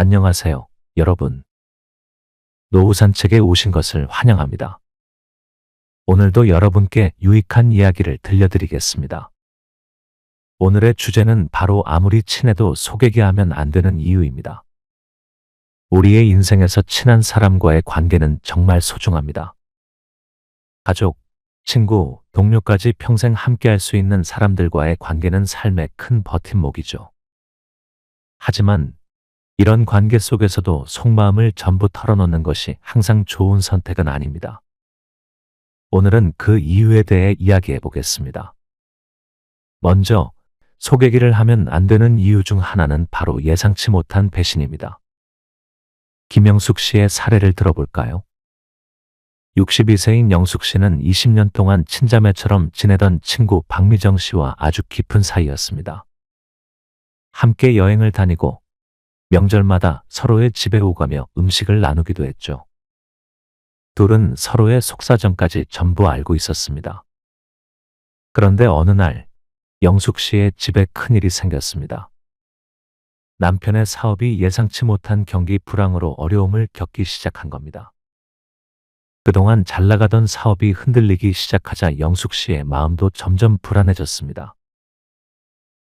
안녕하세요, 여러분. 노후 산책에 오신 것을 환영합니다. 오늘도 여러분께 유익한 이야기를 들려드리겠습니다. 오늘의 주제는 바로 아무리 친해도 속얘기하면 안 되는 이유입니다. 우리의 인생에서 친한 사람과의 관계는 정말 소중합니다. 가족, 친구, 동료까지 평생 함께할 수 있는 사람들과의 관계는 삶의 큰 버팀목이죠. 하지만 이런 관계 속에서도 속마음을 전부 털어놓는 것이 항상 좋은 선택은 아닙니다. 오늘은 그 이유에 대해 이야기해 보겠습니다. 먼저, 속얘기를 하면 안 되는 이유 중 하나는 바로 예상치 못한 배신입니다. 김영숙 씨의 사례를 들어볼까요? 62세인 영숙 씨는 20년 동안 친자매처럼 지내던 친구 박미정 씨와 아주 깊은 사이였습니다. 함께 여행을 다니고 명절마다 서로의 집에 오가며 음식을 나누기도 했죠. 둘은 서로의 속사정까지 전부 알고 있었습니다. 그런데 어느 날 영숙 씨의 집에 큰일이 생겼습니다. 남편의 사업이 예상치 못한 경기 불황으로 어려움을 겪기 시작한 겁니다. 그동안 잘 나가던 사업이 흔들리기 시작하자 영숙 씨의 마음도 점점 불안해졌습니다.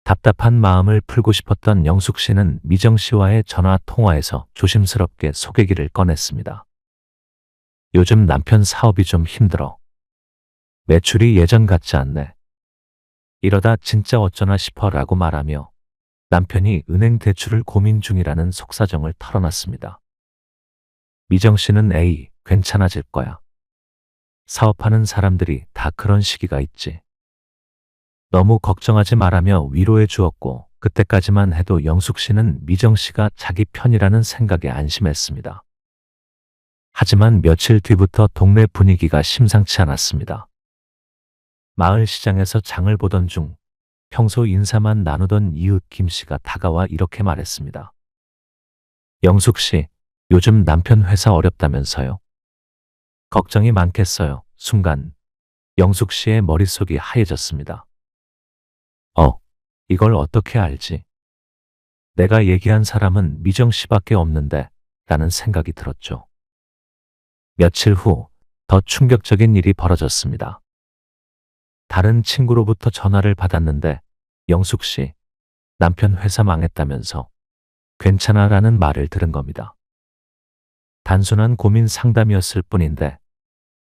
답답한 마음을 풀고 싶었던 영숙 씨는 미정 씨와의 전화 통화에서 조심스럽게 속얘기를 꺼냈습니다. 요즘 남편 사업이 좀 힘들어. 매출이 예전 같지 않네. 이러다 진짜 어쩌나 싶어 라고 말하며 남편이 은행 대출을 고민 중이라는 속사정을 털어놨습니다. 미정 씨는 에이, 괜찮아질 거야. 사업하는 사람들이 다 그런 시기가 있지. 너무 걱정하지 말라며 위로해 주었고 그때까지만 해도 영숙 씨는 미정 씨가 자기 편이라는 생각에 안심했습니다. 하지만 며칠 뒤부터 동네 분위기가 심상치 않았습니다. 마을 시장에서 장을 보던 중 평소 인사만 나누던 이웃 김 씨가 다가와 이렇게 말했습니다. 영숙 씨, 요즘 남편 회사 어렵다면서요? 걱정이 많겠어요. 순간 영숙 씨의 머릿속이 하얘졌습니다. 이걸 어떻게 알지? 내가 얘기한 사람은 미정 씨밖에 없는데 라는 생각이 들었죠. 며칠 후 더 충격적인 일이 벌어졌습니다. 다른 친구로부터 전화를 받았는데 영숙 씨, 남편 회사 망했다면서 괜찮아 라는 말을 들은 겁니다. 단순한 고민 상담이었을 뿐인데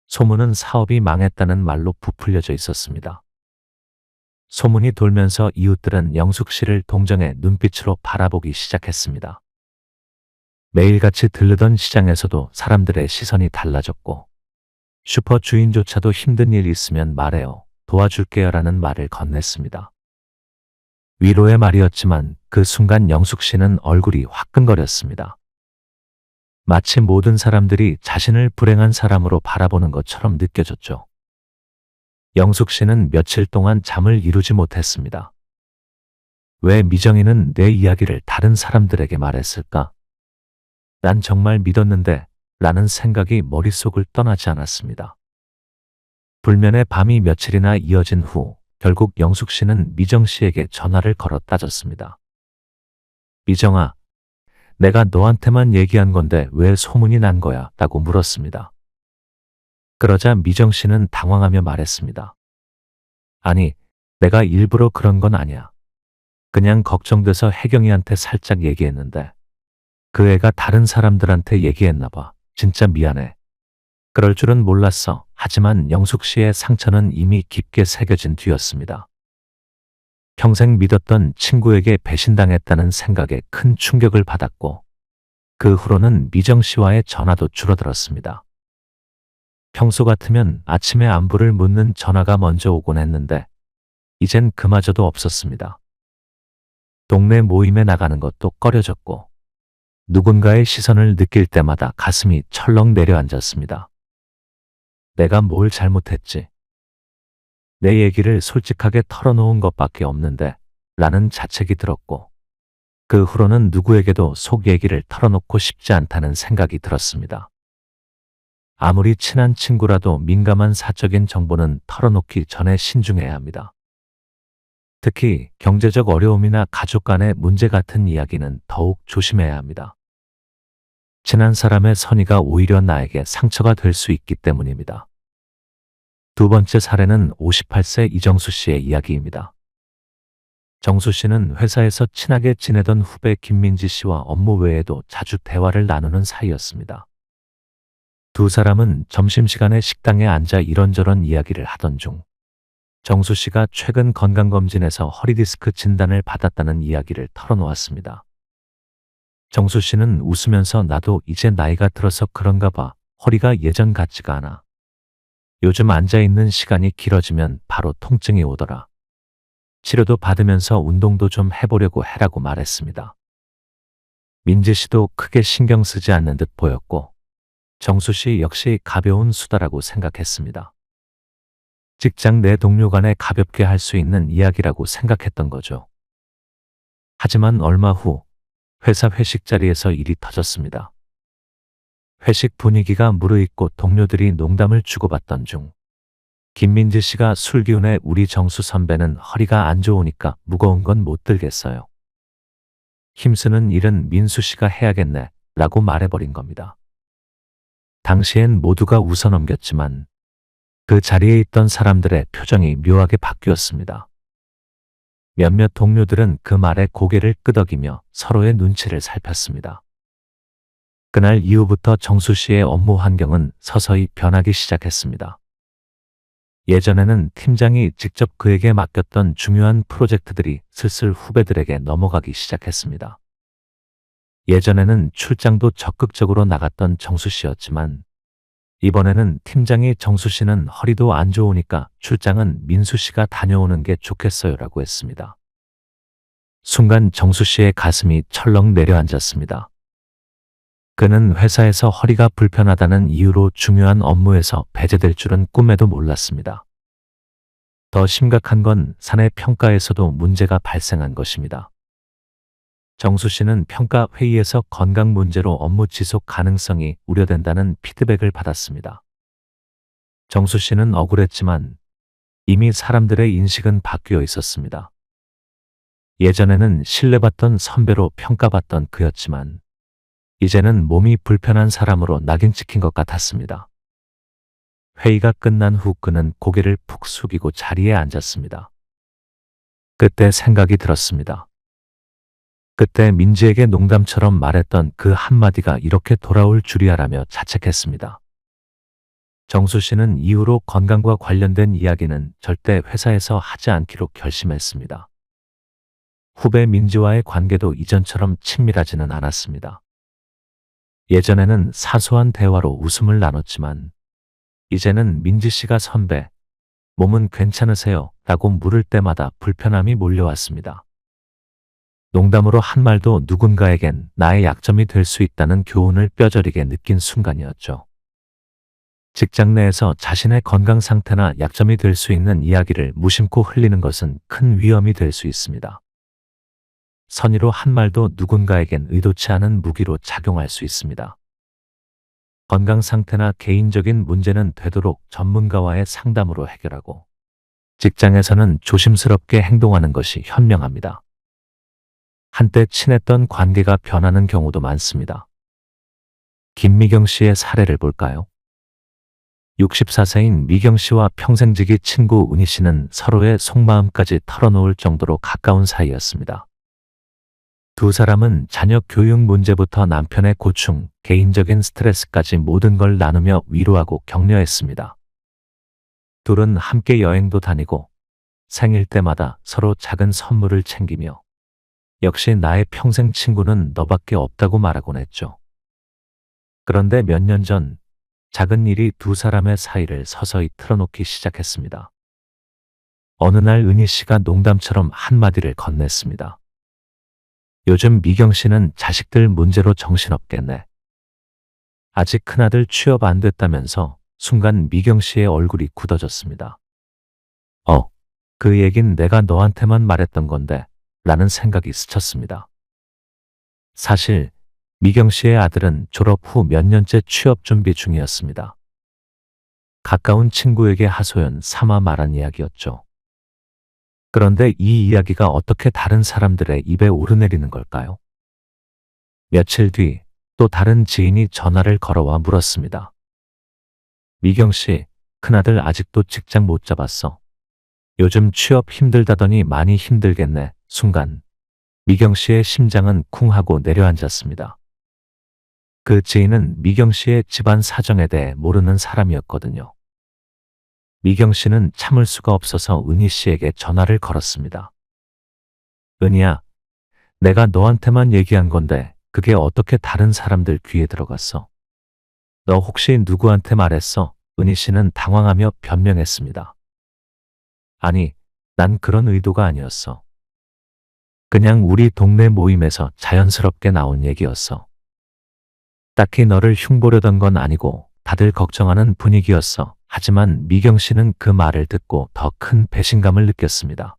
소문은 사업이 망했다는 말로 부풀려져 있었습니다. 소문이 돌면서 이웃들은 영숙 씨를 동정의 눈빛으로 바라보기 시작했습니다. 매일같이 들르던 시장에서도 사람들의 시선이 달라졌고 슈퍼 주인조차도 힘든 일 있으면 말해요. 도와줄게요 라는 말을 건넸습니다. 위로의 말이었지만 그 순간 영숙 씨는 얼굴이 화끈거렸습니다. 마치 모든 사람들이 자신을 불행한 사람으로 바라보는 것처럼 느껴졌죠. 영숙 씨는 며칠 동안 잠을 이루지 못했습니다. 왜 미정이는 내 이야기를 다른 사람들에게 말했을까? 난 정말 믿었는데 라는 생각이 머릿속을 떠나지 않았습니다. 불면의 밤이 며칠이나 이어진 후 결국 영숙 씨는 미정 씨에게 전화를 걸어 따졌습니다. 미정아, 내가 너한테만 얘기한 건데 왜 소문이 난 거야? 라고 물었습니다. 그러자 미정 씨는 당황하며 말했습니다. 아니, 내가 일부러 그런 건 아니야. 그냥 걱정돼서 혜경이한테 살짝 얘기했는데 그 애가 다른 사람들한테 얘기했나 봐. 진짜 미안해. 그럴 줄은 몰랐어. 하지만 영숙 씨의 상처는 이미 깊게 새겨진 뒤였습니다. 평생 믿었던 친구에게 배신당했다는 생각에 큰 충격을 받았고 그 후로는 미정 씨와의 전화도 줄어들었습니다. 평소 같으면 아침에 안부를 묻는 전화가 먼저 오곤 했는데 이젠 그마저도 없었습니다. 동네 모임에 나가는 것도 꺼려졌고 누군가의 시선을 느낄 때마다 가슴이 철렁 내려앉았습니다. 내가 뭘 잘못했지? 내 얘기를 솔직하게 털어놓은 것밖에 없는데 라는 자책이 들었고 그 후로는 누구에게도 속 얘기를 털어놓고 싶지 않다는 생각이 들었습니다. 아무리 친한 친구라도 민감한 사적인 정보는 털어놓기 전에 신중해야 합니다. 특히 경제적 어려움이나 가족 간의 문제 같은 이야기는 더욱 조심해야 합니다. 친한 사람의 선의가 오히려 나에게 상처가 될 수 있기 때문입니다. 두 번째 사례는 58세 이정수 씨의 이야기입니다. 정수 씨는 회사에서 친하게 지내던 후배 김민지 씨와 업무 외에도 자주 대화를 나누는 사이였습니다. 두 사람은 점심시간에 식당에 앉아 이런저런 이야기를 하던 중 정수 씨가 최근 건강검진에서 허리디스크 진단을 받았다는 이야기를 털어놓았습니다. 정수 씨는 웃으면서 나도 이제 나이가 들어서 그런가 봐. 허리가 예전 같지가 않아. 요즘 앉아있는 시간이 길어지면 바로 통증이 오더라. 치료도 받으면서 운동도 좀 해보려고 해라고 말했습니다. 민지 씨도 크게 신경 쓰지 않는 듯 보였고 정수 씨 역시 가벼운 수다라고 생각했습니다. 직장 내 동료 간에 가볍게 할 수 있는 이야기라고 생각했던 거죠. 하지만 얼마 후 회사 회식 자리에서 일이 터졌습니다. 회식 분위기가 무르익고 동료들이 농담을 주고받던 중 김민지 씨가 술 기운에 우리 정수 선배는 허리가 안 좋으니까 무거운 건 못 들겠어요. 힘쓰는 일은 민수 씨가 해야겠네 라고 말해버린 겁니다. 당시엔 모두가 웃어넘겼지만 그 자리에 있던 사람들의 표정이 묘하게 바뀌었습니다. 몇몇 동료들은 그 말에 고개를 끄덕이며 서로의 눈치를 살폈습니다. 그날 이후부터 정수 씨의 업무 환경은 서서히 변하기 시작했습니다. 예전에는 팀장이 직접 그에게 맡겼던 중요한 프로젝트들이 슬슬 후배들에게 넘어가기 시작했습니다. 예전에는 출장도 적극적으로 나갔던 정수 씨였지만 이번에는 팀장이 정수 씨는 허리도 안 좋으니까 출장은 민수 씨가 다녀오는 게 좋겠어요라고 했습니다. 순간 정수 씨의 가슴이 철렁 내려앉았습니다. 그는 회사에서 허리가 불편하다는 이유로 중요한 업무에서 배제될 줄은 꿈에도 몰랐습니다. 더 심각한 건 사내 평가에서도 문제가 발생한 것입니다. 정수 씨는 평가 회의에서 건강 문제로 업무 지속 가능성이 우려된다는 피드백을 받았습니다. 정수 씨는 억울했지만 이미 사람들의 인식은 바뀌어 있었습니다. 예전에는 신뢰받던 선배로 평가받던 그였지만 이제는 몸이 불편한 사람으로 낙인 찍힌 것 같았습니다. 회의가 끝난 후 그는 고개를 푹 숙이고 자리에 앉았습니다. 그때 생각이 들었습니다. 그때 민지에게 농담처럼 말했던 그 한마디가 이렇게 돌아올 줄이야라며 자책했습니다. 정수 씨는 이후로 건강과 관련된 이야기는 절대 회사에서 하지 않기로 결심했습니다. 후배 민지와의 관계도 이전처럼 친밀하지는 않았습니다. 예전에는 사소한 대화로 웃음을 나눴지만 이제는 민지 씨가 선배, 몸은 괜찮으세요? 라고 물을 때마다 불편함이 몰려왔습니다. 농담으로 한 말도 누군가에겐 나의 약점이 될 수 있다는 교훈을 뼈저리게 느낀 순간이었죠. 직장 내에서 자신의 건강 상태나 약점이 될 수 있는 이야기를 무심코 흘리는 것은 큰 위험이 될 수 있습니다. 선의로 한 말도 누군가에겐 의도치 않은 무기로 작용할 수 있습니다. 건강 상태나 개인적인 문제는 되도록 전문가와의 상담으로 해결하고 직장에서는 조심스럽게 행동하는 것이 현명합니다. 한때 친했던 관계가 변하는 경우도 많습니다. 김미경 씨의 사례를 볼까요? 64세인 미경 씨와 평생지기 친구 은희 씨는 서로의 속마음까지 털어놓을 정도로 가까운 사이였습니다. 두 사람은 자녀 교육 문제부터 남편의 고충, 개인적인 스트레스까지 모든 걸 나누며 위로하고 격려했습니다. 둘은 함께 여행도 다니고 생일 때마다 서로 작은 선물을 챙기며 역시 나의 평생 친구는 너밖에 없다고 말하곤 했죠. 그런데 몇 년 전 작은 일이 두 사람의 사이를 서서히 틀어놓기 시작했습니다. 어느 날 은희 씨가 농담처럼 한마디를 건넸습니다. 요즘 미경 씨는 자식들 문제로 정신없겠네. 아직 큰아들 취업 안 됐다면서 순간 미경 씨의 얼굴이 굳어졌습니다. 그 얘긴 내가 너한테만 말했던 건데 라는 생각이 스쳤습니다. 사실 미경 씨의 아들은 졸업 후 몇 년째 취업 준비 중이었습니다. 가까운 친구에게 하소연 삼아 말한 이야기였죠. 그런데 이 이야기가 어떻게 다른 사람들의 입에 오르내리는 걸까요? 며칠 뒤 또 다른 지인이 전화를 걸어와 물었습니다. 미경 씨, 큰아들 아직도 직장 못 잡았어. 요즘 취업 힘들다더니 많이 힘들겠네. 순간 미경 씨의 심장은 쿵 하고 내려앉았습니다. 그 지인은 미경 씨의 집안 사정에 대해 모르는 사람이었거든요. 미경 씨는 참을 수가 없어서 은희 씨에게 전화를 걸었습니다. 은희야, 내가 너한테만 얘기한 건데 그게 어떻게 다른 사람들 귀에 들어갔어? 너 혹시 누구한테 말했어? 은희 씨는 당황하며 변명했습니다. 아니, 난 그런 의도가 아니었어. 그냥 우리 동네 모임에서 자연스럽게 나온 얘기였어. 딱히 너를 흉보려던 건 아니고 다들 걱정하는 분위기였어. 하지만 미경 씨는 그 말을 듣고 더 큰 배신감을 느꼈습니다.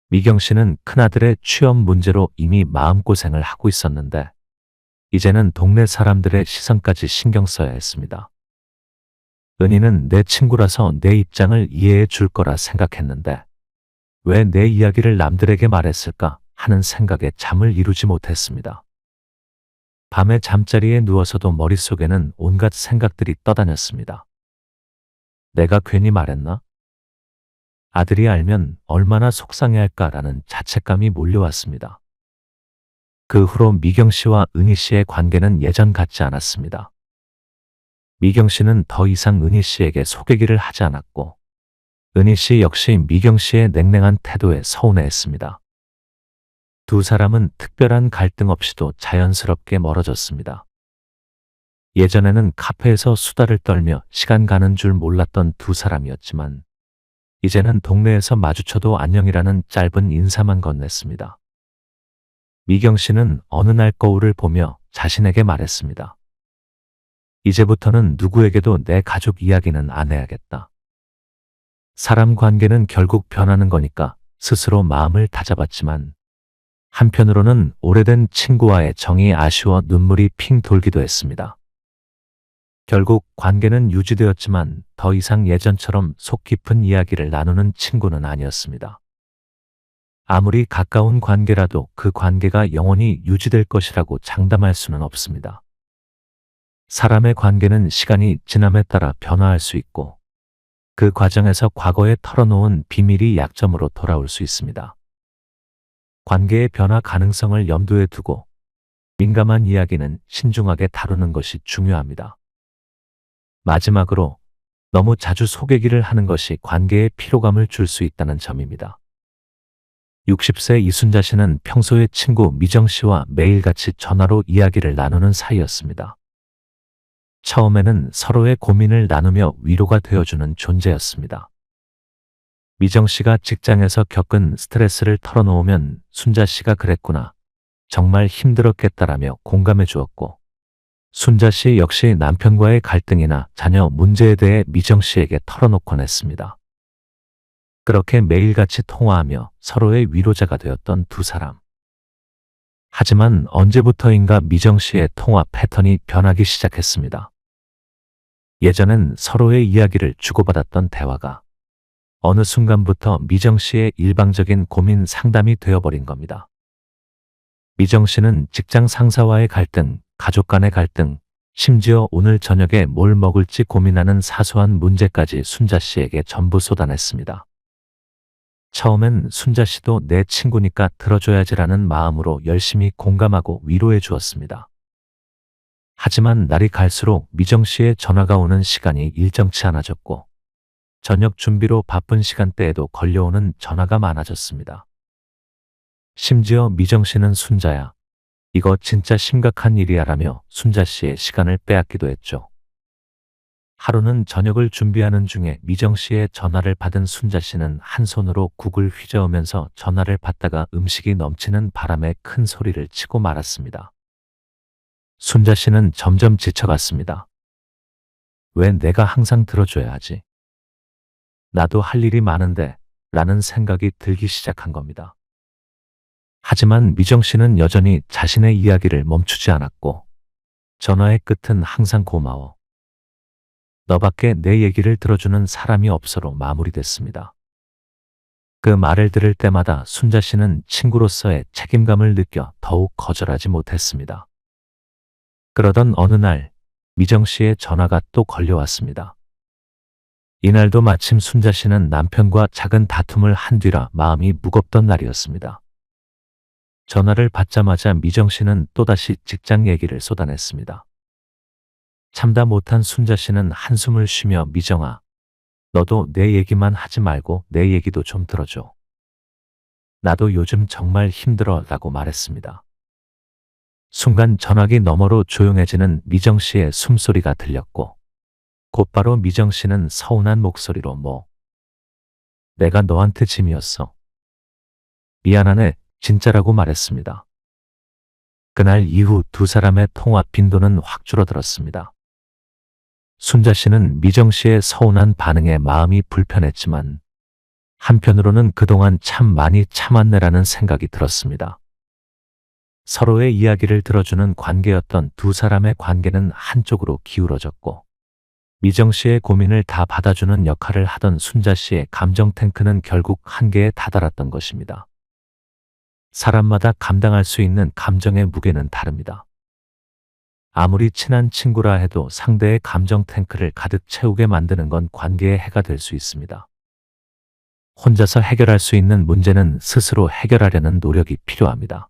미경 씨는 큰아들의 취업 문제로 이미 마음고생을 하고 있었는데 이제는 동네 사람들의 시선까지 신경 써야 했습니다. 은희는 내 친구라서 내 입장을 이해해 줄 거라 생각했는데 왜 내 이야기를 남들에게 말했을까 하는 생각에 잠을 이루지 못했습니다. 밤에 잠자리에 누워서도 머릿속에는 온갖 생각들이 떠다녔습니다. 내가 괜히 말했나? 아들이 알면 얼마나 속상해할까라는 자책감이 몰려왔습니다. 그 후로 미경 씨와 은희 씨의 관계는 예전 같지 않았습니다. 미경 씨는 더 이상 은희 씨에게 소개기를 하지 않았고 은희 씨 역시 미경 씨의 냉랭한 태도에 서운해했습니다. 두 사람은 특별한 갈등 없이도 자연스럽게 멀어졌습니다. 예전에는 카페에서 수다를 떨며 시간 가는 줄 몰랐던 두 사람이었지만 이제는 동네에서 마주쳐도 안녕이라는 짧은 인사만 건넸습니다. 미경 씨는 어느 날 거울을 보며 자신에게 말했습니다. 이제부터는 누구에게도 내 가족 이야기는 안 해야겠다. 사람 관계는 결국 변하는 거니까 스스로 마음을 다잡았지만 한편으로는 오래된 친구와의 정이 아쉬워 눈물이 핑 돌기도 했습니다. 결국 관계는 유지되었지만 더 이상 예전처럼 속 깊은 이야기를 나누는 친구는 아니었습니다. 아무리 가까운 관계라도 그 관계가 영원히 유지될 것이라고 장담할 수는 없습니다. 사람의 관계는 시간이 지남에 따라 변화할 수 있고 그 과정에서 과거에 털어놓은 비밀이 약점으로 돌아올 수 있습니다. 관계의 변화 가능성을 염두에 두고 민감한 이야기는 신중하게 다루는 것이 중요합니다. 마지막으로 너무 자주 소개기를 하는 것이 관계에 피로감을 줄 수 있다는 점입니다. 60세 이순자 씨는 평소에 친구 미정 씨와 매일같이 전화로 이야기를 나누는 사이였습니다. 처음에는 서로의 고민을 나누며 위로가 되어주는 존재였습니다. 미정 씨가 직장에서 겪은 스트레스를 털어놓으면 순자 씨가 그랬구나, 정말 힘들었겠다라며 공감해 주었고 순자 씨 역시 남편과의 갈등이나 자녀 문제에 대해 미정 씨에게 털어놓곤 했습니다. 그렇게 매일같이 통화하며 서로의 위로자가 되었던 두 사람. 하지만 언제부터인가 미정 씨의 통화 패턴이 변하기 시작했습니다. 예전엔 서로의 이야기를 주고받았던 대화가 어느 순간부터 미정 씨의 일방적인 고민 상담이 되어버린 겁니다. 미정 씨는 직장 상사와의 갈등, 가족 간의 갈등, 심지어 오늘 저녁에 뭘 먹을지 고민하는 사소한 문제까지 순자 씨에게 전부 쏟아냈습니다. 처음엔 순자 씨도 내 친구니까 들어줘야지라는 마음으로 열심히 공감하고 위로해 주었습니다. 하지만 날이 갈수록 미정 씨의 전화가 오는 시간이 일정치 않아졌고 저녁 준비로 바쁜 시간대에도 걸려오는 전화가 많아졌습니다. 심지어 미정 씨는 순자야, 이거 진짜 심각한 일이야라며 순자 씨의 시간을 빼앗기도 했죠. 하루는 저녁을 준비하는 중에 미정 씨의 전화를 받은 순자 씨는 한 손으로 국을 휘저으면서 전화를 받다가 음식이 넘치는 바람에 큰 소리를 치고 말았습니다. 순자 씨는 점점 지쳐갔습니다. 왜 내가 항상 들어줘야 하지? 나도 할 일이 많은데 라는 생각이 들기 시작한 겁니다. 하지만 미정 씨는 여전히 자신의 이야기를 멈추지 않았고 전화의 끝은 항상 고마워. 너밖에 내 얘기를 들어주는 사람이 없어로 마무리됐습니다. 그 말을 들을 때마다 순자 씨는 친구로서의 책임감을 느껴 더욱 거절하지 못했습니다. 그러던 어느 날 미정 씨의 전화가 또 걸려왔습니다. 이날도 마침 순자 씨는 남편과 작은 다툼을 한 뒤라 마음이 무겁던 날이었습니다. 전화를 받자마자 미정 씨는 또다시 직장 얘기를 쏟아냈습니다. 참다 못한 순자 씨는 한숨을 쉬며 미정아, 너도 내 얘기만 하지 말고 내 얘기도 좀 들어줘. 나도 요즘 정말 힘들어 라고 말했습니다. 순간 전화기 너머로 조용해지는 미정 씨의 숨소리가 들렸고 곧바로 미정 씨는 서운한 목소리로 내가 너한테 짐이었어. 미안하네, 진짜라고 말했습니다. 그날 이후 두 사람의 통화 빈도는 확 줄어들었습니다. 순자 씨는 미정 씨의 서운한 반응에 마음이 불편했지만 한편으로는 그동안 참 많이 참았네라는 생각이 들었습니다. 서로의 이야기를 들어주는 관계였던 두 사람의 관계는 한쪽으로 기울어졌고 미정 씨의 고민을 다 받아주는 역할을 하던 순자 씨의 감정 탱크는 결국 한계에 다다랐던 것입니다. 사람마다 감당할 수 있는 감정의 무게는 다릅니다. 아무리 친한 친구라 해도 상대의 감정 탱크를 가득 채우게 만드는 건 관계에 해가 될 수 있습니다. 혼자서 해결할 수 있는 문제는 스스로 해결하려는 노력이 필요합니다.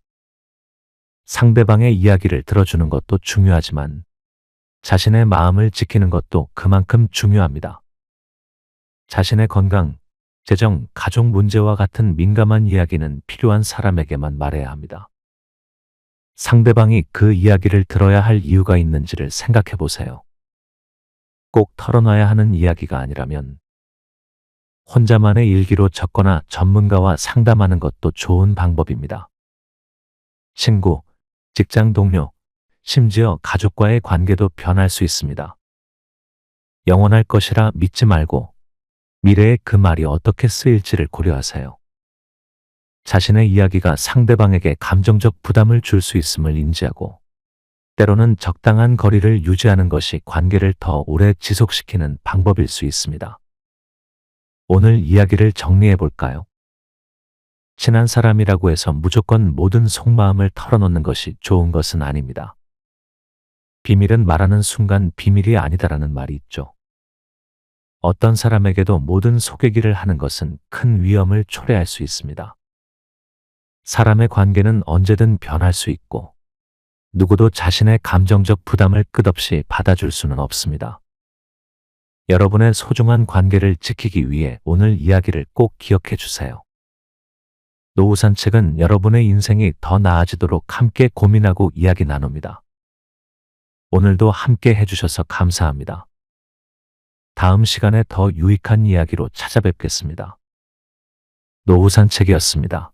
상대방의 이야기를 들어주는 것도 중요하지만 자신의 마음을 지키는 것도 그만큼 중요합니다. 자신의 건강, 재정, 가족 문제와 같은 민감한 이야기는 필요한 사람에게만 말해야 합니다. 상대방이 그 이야기를 들어야 할 이유가 있는지를 생각해 보세요. 꼭 털어놔야 하는 이야기가 아니라면 혼자만의 일기로 적거나 전문가와 상담하는 것도 좋은 방법입니다. 친구, 직장 동료, 심지어 가족과의 관계도 변할 수 있습니다. 영원할 것이라 믿지 말고 미래에 그 말이 어떻게 쓰일지를 고려하세요. 자신의 이야기가 상대방에게 감정적 부담을 줄 수 있음을 인지하고 때로는 적당한 거리를 유지하는 것이 관계를 더 오래 지속시키는 방법일 수 있습니다. 오늘 이야기를 정리해 볼까요? 친한 사람이라고 해서 무조건 모든 속마음을 털어놓는 것이 좋은 것은 아닙니다. 비밀은 말하는 순간 비밀이 아니다라는 말이 있죠. 어떤 사람에게도 모든 속 얘기를 하는 것은 큰 위험을 초래할 수 있습니다. 사람의 관계는 언제든 변할 수 있고 누구도 자신의 감정적 부담을 끝없이 받아줄 수는 없습니다. 여러분의 소중한 관계를 지키기 위해 오늘 이야기를 꼭 기억해 주세요. 노후 산책은 여러분의 인생이 더 나아지도록 함께 고민하고 이야기 나눕니다. 오늘도 함께 해주셔서 감사합니다. 다음 시간에 더 유익한 이야기로 찾아뵙겠습니다. 노후 산책이었습니다.